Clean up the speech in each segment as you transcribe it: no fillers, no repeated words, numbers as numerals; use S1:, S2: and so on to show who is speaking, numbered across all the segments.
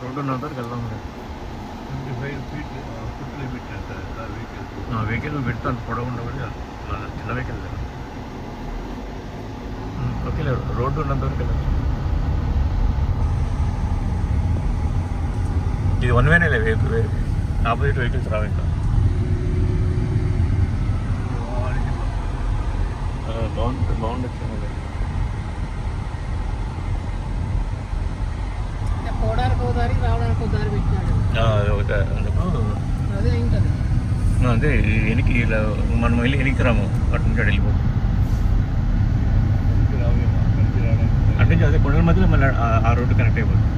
S1: Road ఉన్న దగ్గరికి వెళ్దాం.
S2: 25 feet ఫుట్ లిమిట్ అంట
S1: వెహికల్ పెడతాను పొడవు ఉండదు మన చిన్న వెహికల్ లేదు. ఓకే రోడ్డు ఉన్నంత వరకు వెళ్ళచ్చు. ఇది వన్ వేనే లేదు, ఆపోజిట్ వెహికల్స్ రావు ఇంకా. బాగుండొచ్చు.
S3: పోవడానికి ఒక దారి, రావడానికి ఒక దారి పెట్టినాడు. అదే ఉంటుంది.
S1: అదే వెనక్కి ఇలా మనం వెళ్ళి వెనక్కి రాము, అటు నుంచి అటు వెళ్ళిపోతాం. అంటే అదే కొండల మధ్యలో మళ్ళీ ఆ రోడ్డు కనెక్ట్ అయిపోతుంది.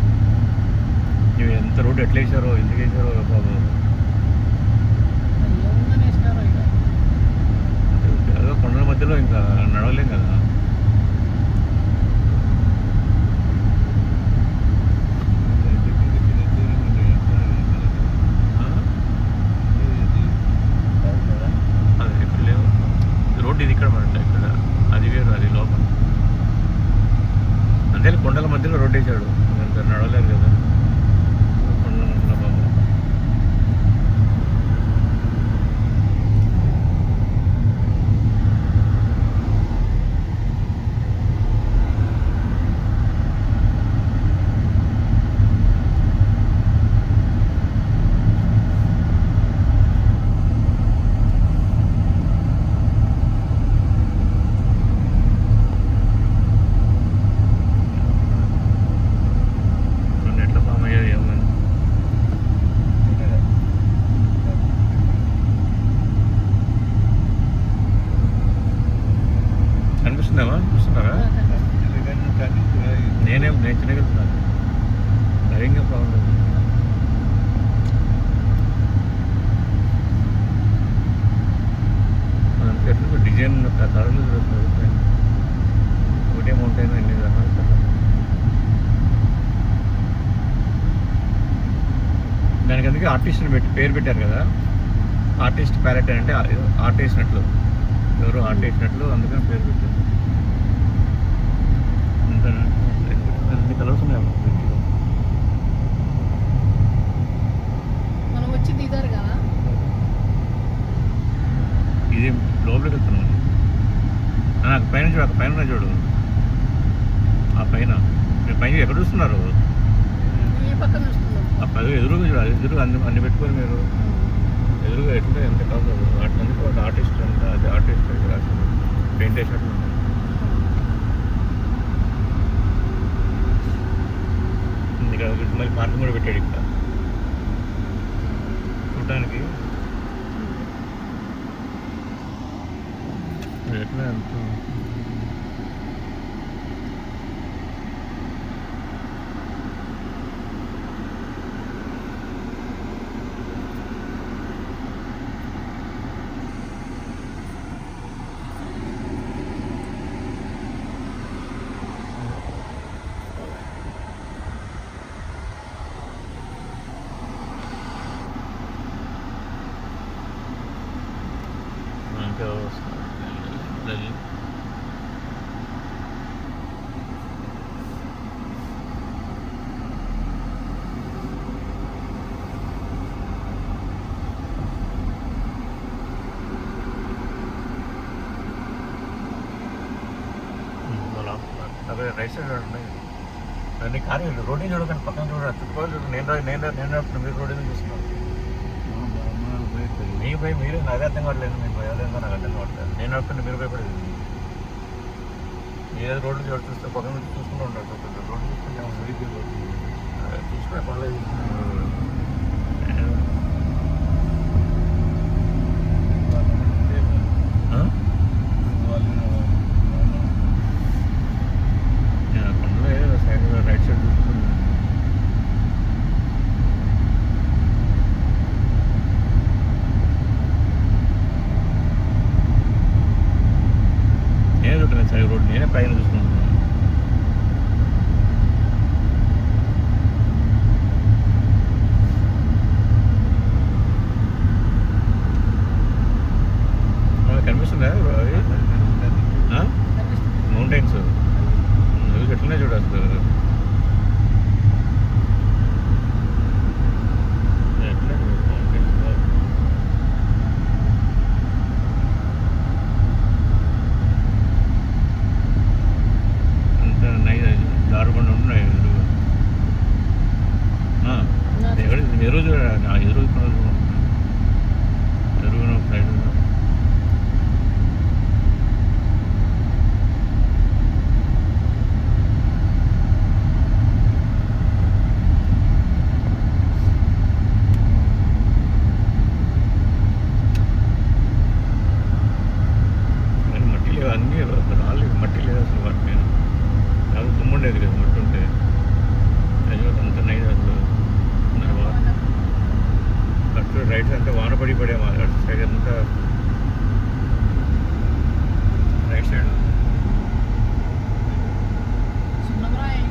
S1: ఇవి ఎంత రోడ్డు ఎట్లా వేసారో, ఎందుకు వేసారో బాబు. అదో కొండల మధ్యలో ఇంకా నడవలేం కదా. అదే ఇక్కడ లేవు, రోడ్డు ఇది ఇక్కడ పడట, ఇక్కడ అది వేరు, అది లోపల. అంతే కొండల మధ్యలో రోడ్డు వేసాడు, అంత నడవలేరు కదా. కొండల బాబు ఎట్లా ఫామ్ అయ్యారు ఏమని. కనిపిస్తుందేమా, చూస్తున్నారా? నేను చిన్నగలుగుతున్నాను, డ్రైవింగ్ ప్రాబ్లం లేదు. ఎట్లా డిజైన్ కలర్లు ఒకటే మౌంటైన్ ఎన్ని రకాలు కలర్. దానికి అందుకే ఆర్టిస్ట్ని పేరు పెట్టారు కదా, ఆర్టిస్ట్ ప్యాలెట్ అంటే ఆర్ట్ వేసినట్లు, ఎవరు ఆర్ట్ వేసినట్లు, అందుకని పేరు పెట్టారు. అన్ని కలర్స్ ఉన్నాయి.
S3: మనం వచ్చింది ఇదారు కదా,
S1: ఇది లోపలికి వెళ్తున్నాం. నాకు పైన చూడు, అక్కడ పైన చూడు, ఆ పైన మీరు పైన ఎక్కడ చూస్తున్నారు?
S3: ఏ పక్కన చూస్తున్నాం?
S1: ఆ పది ఎదురుగా చూడు, ఎదురుగా అన్ని పెట్టుకొని మీరు ఎదురుగా ఎట్లుంటే ఎంత కాదు. వాటి అందుకు ఒక ఆర్టిస్ట్ అంట, అది ఆర్టిస్ట్ రాసింది, పెయింట్ వేసినట్టు ఉంది. ఇక్కడ మళ్ళీ పార్కింగ్ కూడా పెట్టాడు ఇక్కడ చూడటానికి. ఎట్లా ఎంత అదే రైట్ సైడ్ చూడండి. అన్ని కారు రోడ్డు చూడకండి, పక్కన చూడండి, చుట్టుపక్కల చూడండి. నేను మీరు రోడ్డు చూస్తున్నాను. మీ భయ మీరు అదే అర్థం కావట్లేదు, మీ భయ అదేందో నాకు అర్థం కావట్లేదు. నేను నడుపుకుంటే మీరు భయపడేది. ఏదో రోడ్లు చూస్తే పక్కన నుంచి చూసుకుంటూ ఉంటారు, రోడ్డు చూసుకుంటే చూసుకునే పర్లేదు. రైట్ సైడ్ చూసుకుంటున్నాను. నేనే చూడలేదు సైడ్ రోడ్, నేనే పైన చూసుకుంటున్నాను. కనిపిస్తుందా అవి మౌంటైన్స్? ఎట్లనే చూడ అసలు బాగుండేది కదా ఉంటుంటే హైదరాబాద్ అంతా నైట్ అసలు అటు రైట్ అంతా వాన పడే అటు సైడ్ అంతా రైట్ సైడ్
S3: సున్నమరాయి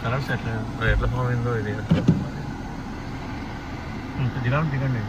S1: కలర్స్ ఎట్లా మరి ఎట్లా ఫామ్ అయిందో ఇది దిగాలి దిగండి.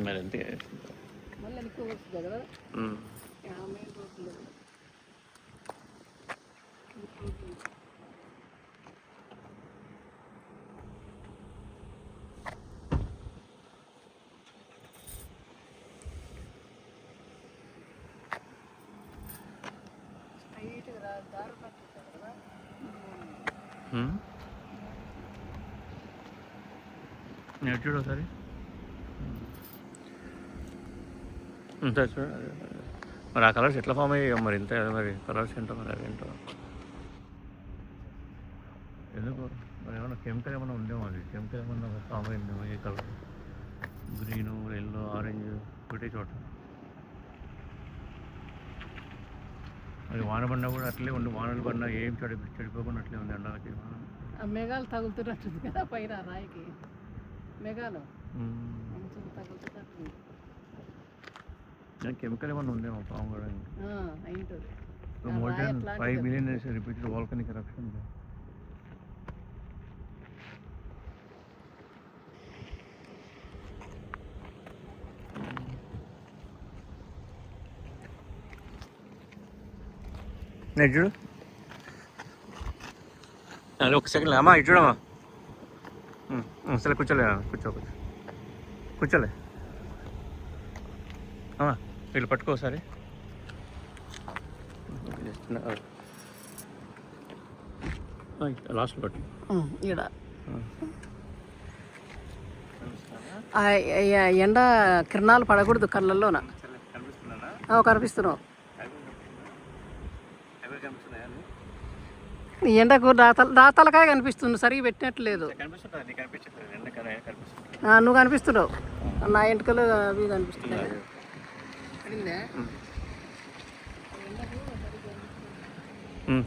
S1: మరి అంతే.
S3: మళ్ళీ ఎక్కువ వస్తుంది కదా మెయిన్ రోడ్లో స్ట్రైట్గా దారి పట్టుకుంటారు కదా.
S1: నేను చూడు ఒకసారి చూడ మరి ఆ కలర్స్ ఎట్లా ఫామ్ అయ్యాయి మరి ఇంత మరి కలర్స్ ఏంటో మరి అదేంటో ఎందుకు మరి ఏమన్నా కెమికల్ ఏమన్నా ఉందేమో అది కెమికల్ ఏమన్నా ఫామ్ అయిందేమో ఏ కలర్ గ్రీను ఎల్లో ఆరెంజ్ ఒకటే చోట అది వాన పడినా కూడా అట్లే ఉంది వానలు పడినా ఏం చెడిపోకుండా అట్లే ఉంది ఎండలకి
S3: మేఘాలు తగులుతున్నట్టుంది కదా పైన రాయికి మేఘాలు తగులుతున్నట్టుంది.
S1: కెమికల్ ఏమన్నా ఉందేమో ఫామ్ కూడా
S3: అయింటుంది.
S1: more than 5 million is repeated volcanic eruption. చూడు అదే ఒక సెకండ్ అమ్మా ఇటు చూడమ్మా సరే కూర్చోలే కూర్చోలే అమ్మా వీళ్ళు పట్టుకో ఒకసారి లాస్ట్ పట్టు
S3: ఈడ ఎండ కిరణాలు పడకూడదు కళ్ళల్లోన కనిపిస్తున్నావు. ఎండకు దాతలకాయ కనిపిస్తుంది సరిగ్గా పెట్టినట్లేదు. నువ్వు కనిపిస్తున్నావు నా ఎంటకలు అవి కనిపిస్తున్నాయి.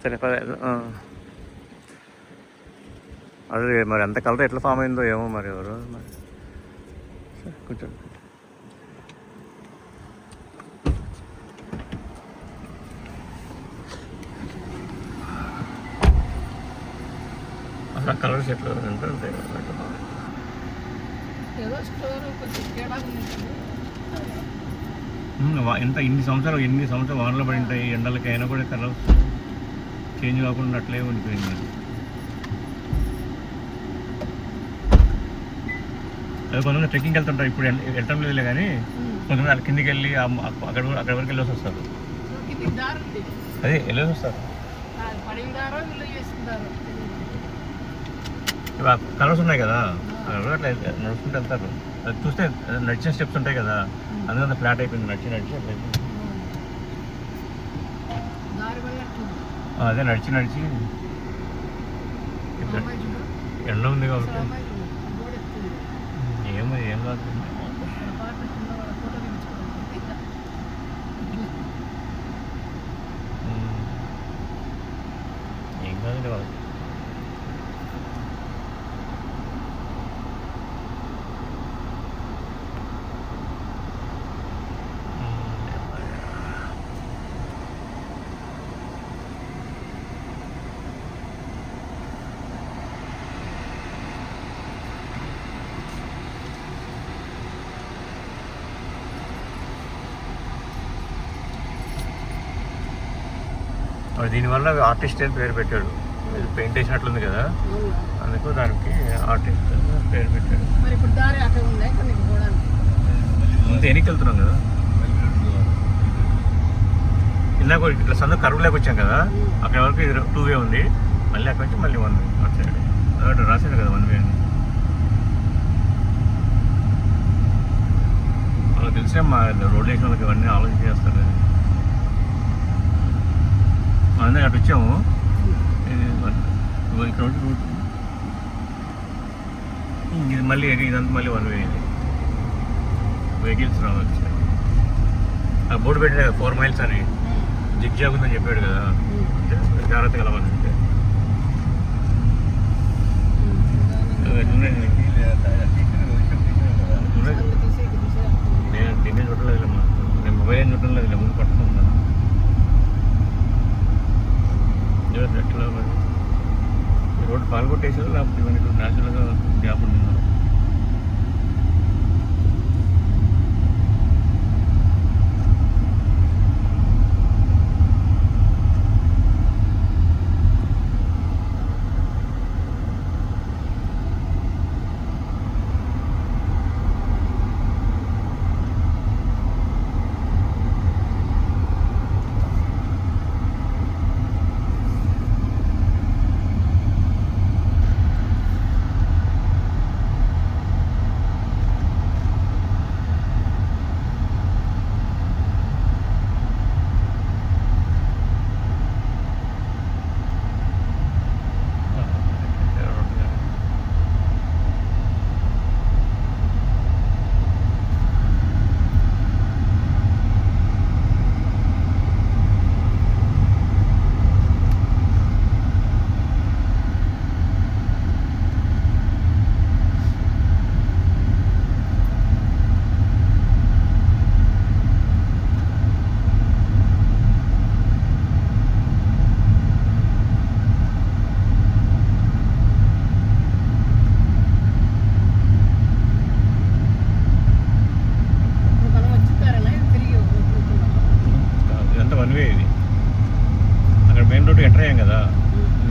S1: సరే అదే మరి అంత కలర్ ఎట్లా ఫామ్ అయిందో ఏమో మరి ఎవరు మరి కూర్చోండి. అసలు కలర్స్ ఎట్లా అంటే ఎన్ని సంవత్సరాలు వానలు పడి ఉంటాయి ఎండలకి అయినా కూడా కలర్స్ చేంజ్ కాకుండా అట్లే ఉండిపోయింది. అది కొంతమంది ట్రెక్కింగ్కి వెళ్తుంటారు, ఇప్పుడు వెళ్ళటం లేదులే కానీ కొంతమంది అక్కడ కిందికి వెళ్ళి అక్కడ వరకు వెళ్ళేసి వస్తారు. అదే వెళ్ళేసి వస్తారు. కలర్స్ ఉన్నాయి కదా అట్లా నడుచుకుంటూ వెళ్తారు. అది చూస్తే నడిచిన స్టెప్స్ ఉంటాయి కదా అందుకని ఫ్లాట్ అయిపోయింది నడిచి అట్లా అయిపోయింది. అదే నడిచి ఎండ ఉంది కాబట్టి ఏం కాదు. ఏం కాదండి వాళ్ళు దీనివల్ల ఆర్టిస్ట్ అని పేరు పెట్టాడు. పెయింట్ వేసినట్లుంది కదా అందుకు దానికి ఆర్టిస్ట్ పేరు పెట్టాడు. ముందు ఎన్నికి వెళ్తున్నాం కదా ఇందాక ఇట్లా సందు కరువులోకి వచ్చాం కదా అక్కడ వరకు 2 వే ఉంది. మళ్ళీ అక్కడ నుంచి మళ్ళీ 1 వే అటు సైడ్ అక్కడ రాశాడు కదా 1 వే అని. వాళ్ళకి తెలిసే మా రోడ్లు వేసిన వాళ్ళకి ఇవన్నీ ఆలోచన చేస్తారు. అందరికి అటు వచ్చాము ఇక్కడ రూట్ ఇది మళ్ళీ ఇదంతా మళ్ళీ 1 వే ఇది వెహికల్స్ రావచ్చు. ఆ బోర్డు పెట్టాడు 4 మైల్స్ అని జిగ్జాగ్ ఉందని చెప్పాడు కదా, అంటే జాగ్రత్తగా వెళ్ళాలంటే నేను దీన్నే చూడలేదులేమ్మా, నేను మొబైల్ ఏం చూడలేదు, ముందు పట్టుకుంటాను ఎట్లా మరి రోడ్డు పాల్గొట్టేసారు లేకపోతే మనకి న్యాచురల్గా గ్యాప్ ఉంటుందా? ఎంటర్ అయ్యాం కదా,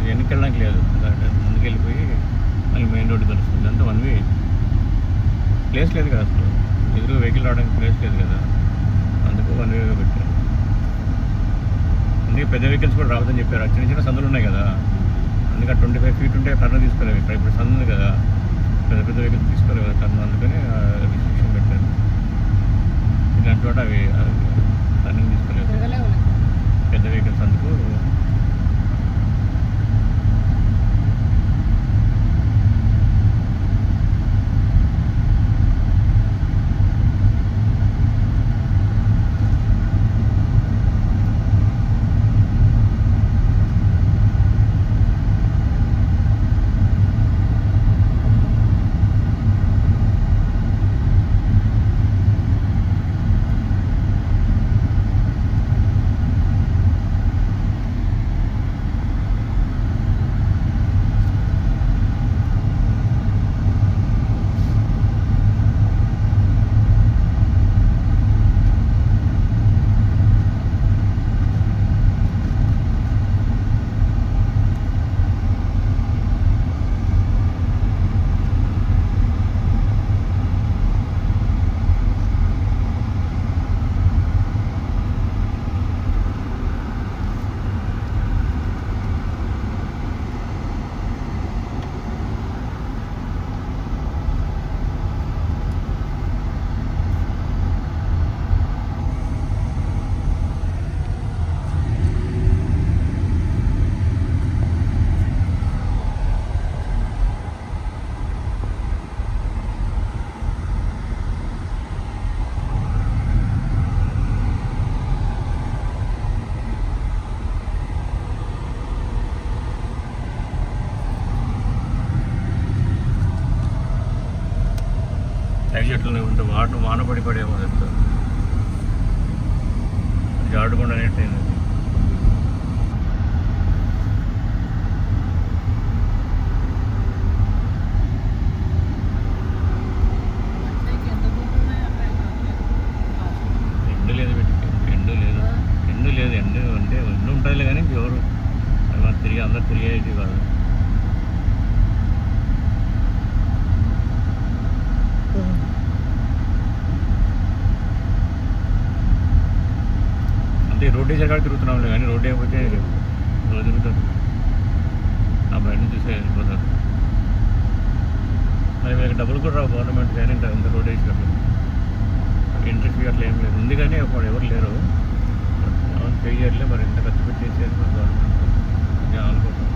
S1: వెనక్కి లేదు, ముందుకు వెళ్ళిపోయి మళ్ళీ మెయిన్ రోడ్డు కలుస్తుంది. అంతా 1 వే, ప్లేస్ లేదు కదా అసలు, ఎదురు వెహికల్ రావడానికి ప్లేస్ లేదు కదా, అందుకు 1 వేగా పెట్టారు. అందుకే పెద్ద వెహికల్స్ కూడా రావద్దని చెప్పారు. చిన్న చిన్న సందులు ఉన్నాయి కదా, అందుకే 25 ఫీట్ ఉంటే టర్న్ తీసుకోలేవు. ఇప్పుడు సందు ఉంది కదా, పెద్ద పెద్ద వెహికల్స్ తీసుకోలేవు కదా టర్న్, అందుకని రిస్ట్రిక్షన్ పెట్టారు. ఇలాంటి చోట అవి టర్నింగ్ తీసుకోలేవు పెద్ద వెహికల్స్, అందుకు చెట్లు ఉంటే వాన పడేమో చెప్తారు, జాడుకుండా అనేట్టయింది. ఎండు లేదు ఎండు అంటే ఎండు ఉంటుందిలే కానీ ఎవరు తిరిగి అందరు తిరిగేది కాదు. అంటే రోడ్డు వేసే తిరుగుతున్నాం కానీ రోడ్డు అయిపోతే రోజు తిరుగుతారు, ఆ బయట చూసే వెళ్ళిపోతారు. మరి వీళ్ళకి డబ్బులు కూడా రావు గవర్నమెంట్ కానీ ఇంత రోడ్డు వేసినప్పుడు. ఎంట్రీ ఫీ అట్లా ఏం లేదు, ఉంది కానీ అప్పుడు ఎవరు లేరు, పే చేయట్లే. మరి ఎంత ఖర్చు పెట్టేసేది గవర్నమెంట్ జనాల కోసం.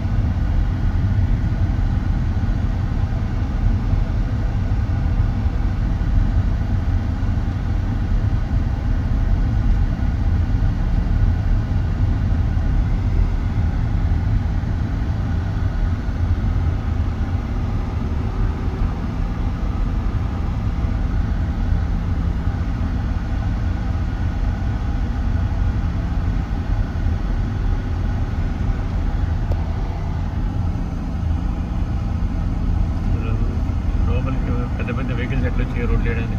S1: నుంచి ఎట్లా వచ్చి రోడ్లు వేయడానికి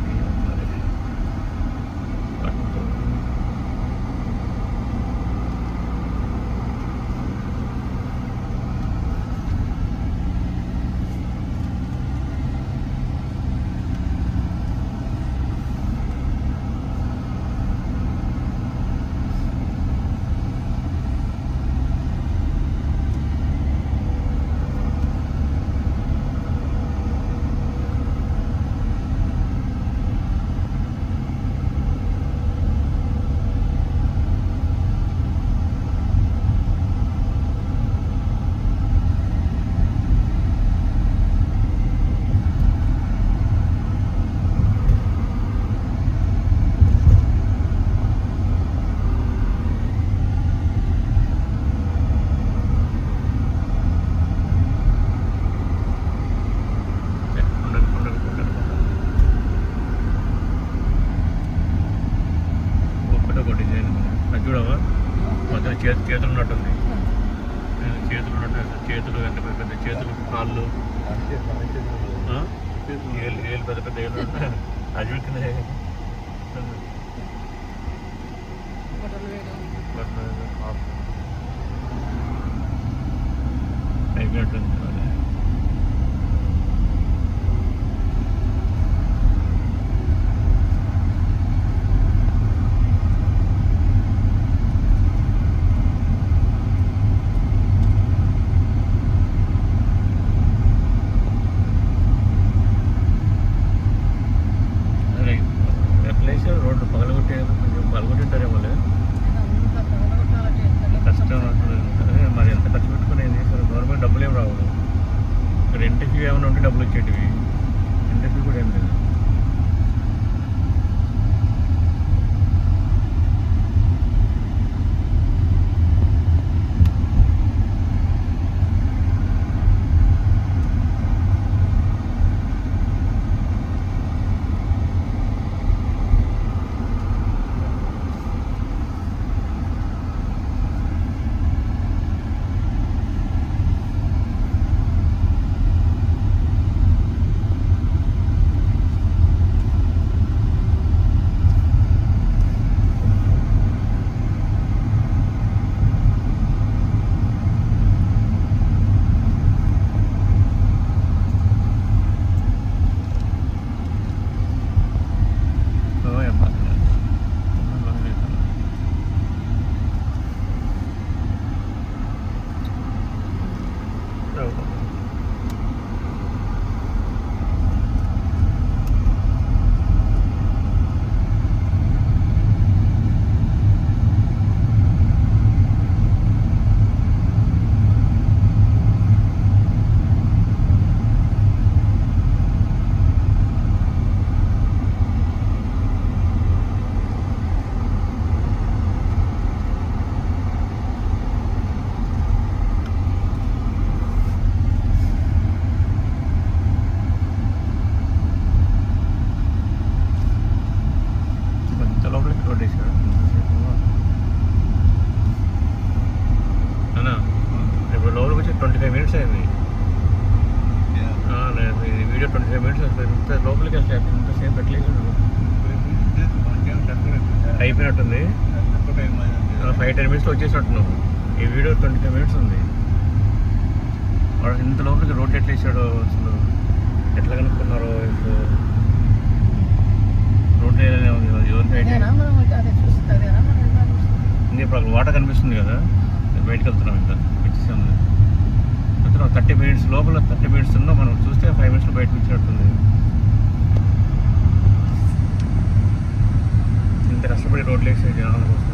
S1: చూడవా మధ్యలో చేతులు ఉన్నట్టుంది, చేతులు ఉన్నట్టు, చేతులు అంటే పెద్ద చేతులు, కాళ్ళు, ఏళ్ళు పెద్ద పెద్ద ఏళ్ళు అది చూస్తున్నాయి. అయిపోయినట్టుంది. రోడ్డు పగలగొట్టే కొంచెం పగలగొట్టింటారేమో కష్టం. అదే మరి ఎంత ఖర్చు పెట్టుకునేది గవర్నమెంట్ డబ్బులు ఏం రావు. రెంట్ ఫీ ఏమైనా ఉంటే డబ్బులు వచ్చేటివి, రెంట్ ఫీ కూడా ఏం లేదు. అన్నా ఇప్పుడు లోపలికి వచ్చి 25 minutes అయింది. వీడియో 25 minutes వస్తుంది. ఇంత లోపలికి అసలు ఇంతసేపు పెట్టలేదు. అయిపోయినట్టుంది. 5-10 minutes వచ్చేసినట్టున్నావు. ఈ వీడియో 25 minutes ఉంది. వాడు ఇంత లోపలికి రోడ్ ఎట్లా వేసాడో అసలు ఎట్లా కనుక్కున్నారో రోడ్ ఎవరికి ఐడియా. ఇప్పుడు అక్కడ వాటర్ కనిపిస్తుంది కదా, బయటకు వెళ్తున్నాం. ఇంకా వచ్చేసాము. 30 minutes లోపల 30 minutes ఉన్నా మనం చూస్తే 5 minutes బయటకు వచ్చినట్టుంది. ఇంత కష్టపడి రోడ్లు వేసే జనాల కోసం.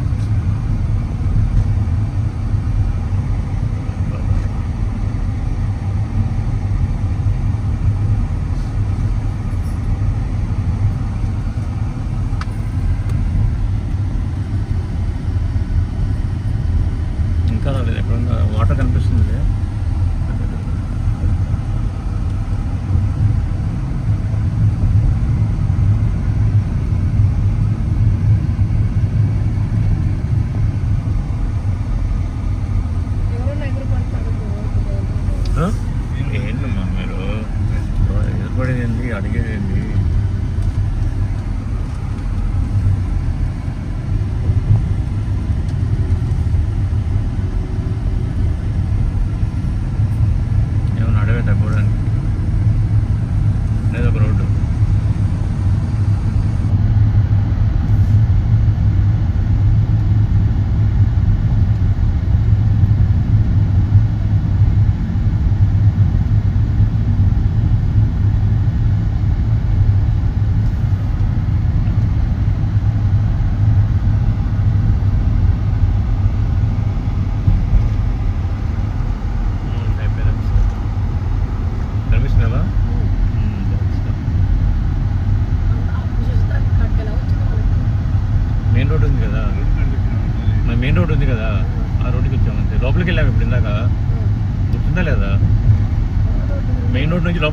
S1: ఇంకా రాలేదు. ఎక్కడ వాటర్ కనిపిస్తుంది.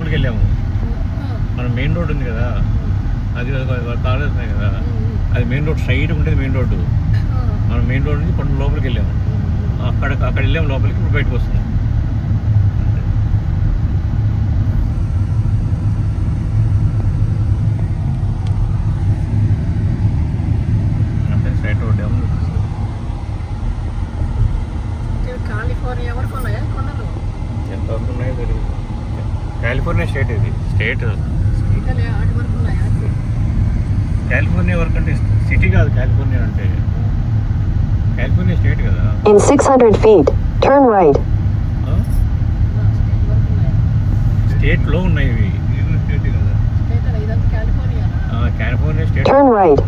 S1: లోపలికి వెళ్ళాము. మనం మెయిన్ రోడ్ ఉంది కదా, అది కాలేజ్ ఉన్నాయి కదా, అది మెయిన్ రోడ్ సైడ్ ఉండేది మెయిన్ రోడ్డు. మనం మెయిన్ రోడ్ నుంచి కొంచెం లోపలికి వెళ్ళాము. అక్కడ వెళ్ళాము లోపలికి, ఇప్పుడు బయటకు వస్తున్నాం. అంతే సైడ్ రోడ్ ఏమో
S3: కాలిఫోర్నియా వరకు ఉన్నాయా కొండలు?
S1: ఎంతవరకు ఉన్నాయో తెలియదు. కాలిఫోర్నియా స్టేట్ ఇది, స్టేట్.
S3: ఇటలీ ఆటి వరకు ఉన్నాయా?
S1: కాలిఫోర్నియా వరకు అంటే సిటీ కాదు. కాలిఫోర్నియా అంటే కాలిఫోర్నియా స్టేట్ కదా.
S4: In 600 feet, turn right.
S3: State వరకు ఉన్నాయా?
S1: స్టేట్లో ఉన్నాయి ఇవి.
S2: స్టేట్ కదా.
S3: స్టేట్ ఇదంతా California.
S1: California state.
S4: Turn right.